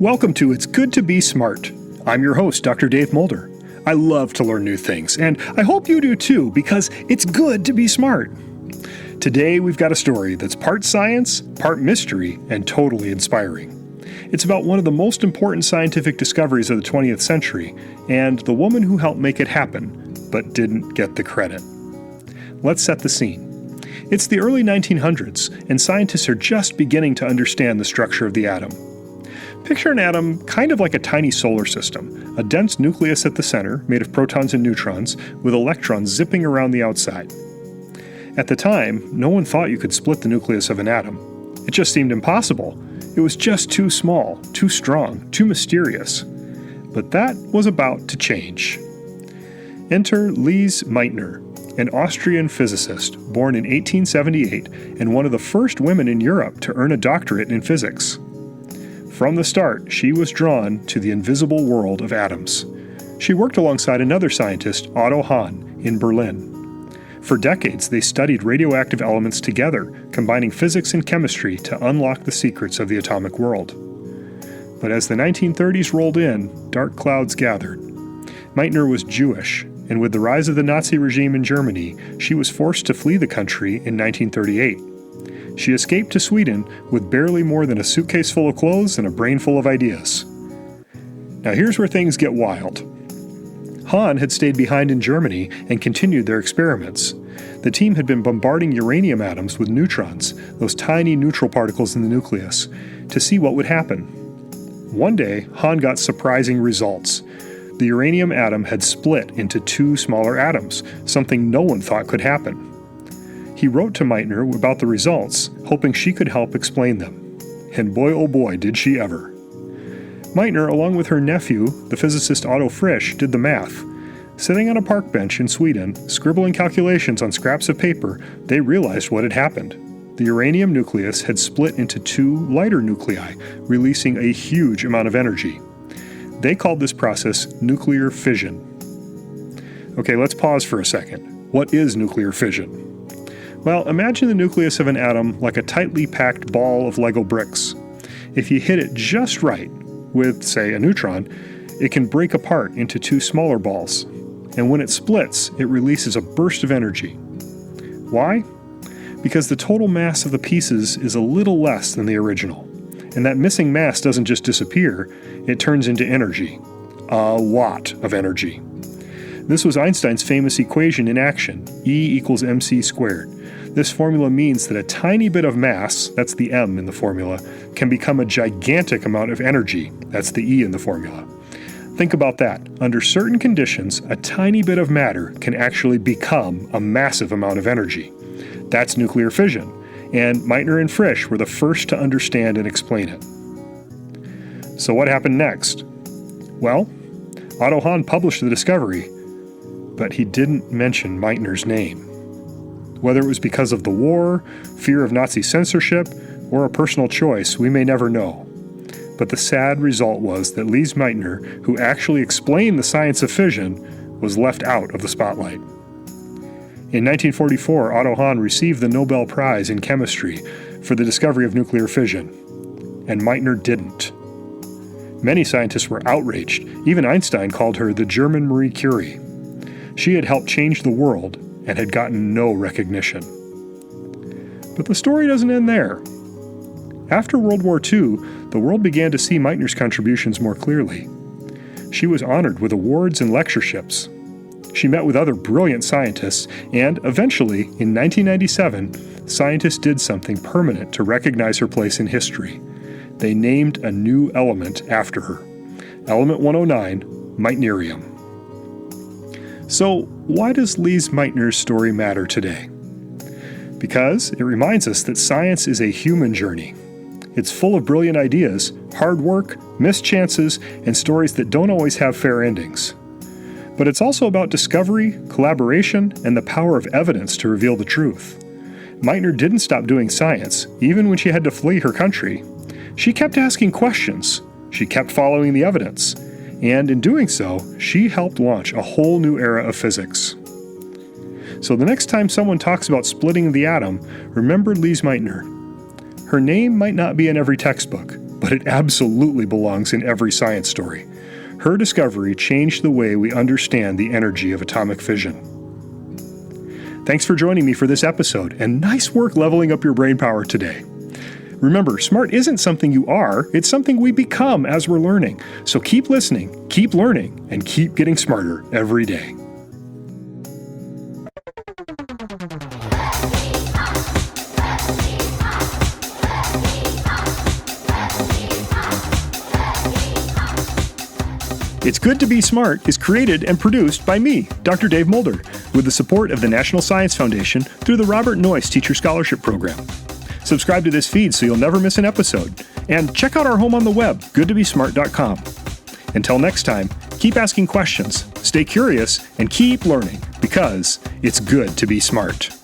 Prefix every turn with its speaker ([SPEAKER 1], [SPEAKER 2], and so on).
[SPEAKER 1] Welcome to It's Good to Be Smart. I'm your host, Dr. Dave Mulder. I love to learn new things, and I hope you do too, because it's good to be smart. Today, we've got a story that's part science, part mystery, and totally inspiring. It's about one of the most important scientific discoveries of the 20th century, and the woman who helped make it happen, but didn't get the credit. Let's set the scene. It's the early 1900s, and scientists are just beginning to understand the structure of the atom. Picture an atom kind of like a tiny solar system, a dense nucleus at the center made of protons and neutrons, with electrons zipping around the outside. At the time, no one thought you could split the nucleus of an atom. It just seemed impossible. It was just too small, too strong, too mysterious. But that was about to change. Enter Lise Meitner, an Austrian physicist born in 1878 and one of the first women in Europe to earn a doctorate in physics. From the start, she was drawn to the invisible world of atoms. She worked alongside another scientist, Otto Hahn, in Berlin. For decades, they studied radioactive elements together, combining physics and chemistry to unlock the secrets of the atomic world. But as the 1930s rolled in, dark clouds gathered. Meitner was Jewish, and with the rise of the Nazi regime in Germany, she was forced to flee the country in 1938. She escaped to Sweden with barely more than a suitcase full of clothes and a brain full of ideas. Now here's where things get wild. Hahn had stayed behind in Germany and continued their experiments. The team had been bombarding uranium atoms with neutrons, those tiny neutral particles in the nucleus, to see what would happen. One day, Hahn got surprising results. The uranium atom had split into two smaller atoms, something no one thought could happen. He wrote to Meitner about the results, hoping she could help explain them. And boy oh boy did she ever. Meitner, along with her nephew, the physicist Otto Frisch, did the math. Sitting on a park bench in Sweden, scribbling calculations on scraps of paper, they realized what had happened. The uranium nucleus had split into two lighter nuclei, releasing a huge amount of energy. They called this process nuclear fission. Okay, let's pause for a second. What is nuclear fission? Well, imagine the nucleus of an atom like a tightly packed ball of Lego bricks. If you hit it just right, with, say, a neutron, it can break apart into two smaller balls. And when it splits, it releases a burst of energy. Why? Because the total mass of the pieces is a little less than the original. And that missing mass doesn't just disappear, it turns into energy. A lot of energy. This was Einstein's famous equation in action, E equals mc squared. This formula means that a tiny bit of mass, that's the m in the formula, can become a gigantic amount of energy, that's the E in the formula. Think about that. Under certain conditions, a tiny bit of matter can actually become a massive amount of energy. That's nuclear fission, and Meitner and Frisch were the first to understand and explain it. So what happened next? Well, Otto Hahn published the discovery, but he didn't mention Meitner's name. Whether it was because of the war, fear of Nazi censorship, or a personal choice, we may never know. But the sad result was that Lise Meitner, who actually explained the science of fission, was left out of the spotlight. In 1944, Otto Hahn received the Nobel Prize in Chemistry for the discovery of nuclear fission, and Meitner didn't. Many scientists were outraged. Even Einstein called her the German Marie Curie. She had helped change the world and had gotten no recognition. But the story doesn't end there. After World War II, the world began to see Meitner's contributions more clearly. She was honored with awards and lectureships. She met with other brilliant scientists, and eventually, in 1997, scientists did something permanent to recognize her place in history. They named a new element after her. Element 109, Meitnerium. So, why does Lise Meitner's story matter today? Because it reminds us that science is a human journey. It's full of brilliant ideas, hard work, missed chances, and stories that don't always have fair endings. But it's also about discovery, collaboration, and the power of evidence to reveal the truth. Meitner didn't stop doing science, even when she had to flee her country. She kept asking questions. She kept following the evidence. And in doing so, she helped launch a whole new era of physics. So the next time someone talks about splitting the atom, remember Lise Meitner. Her name might not be in every textbook, but it absolutely belongs in every science story. Her discovery changed the way we understand the energy of atomic fission. Thanks for joining me for this episode, and nice work leveling up your brain power today. Remember, smart isn't something you are, it's something we become as we're learning. So keep listening, keep learning, and keep getting smarter every day. It's Good to Be Smart is created and produced by me, Dr. Dave Mulder, with the support of the National Science Foundation through the Robert Noyce Teacher Scholarship Program. Subscribe to this feed so you'll never miss an episode. And check out our home on the web, goodtobesmart.com. Until next time, keep asking questions, stay curious, and keep learning, because it's good to be smart.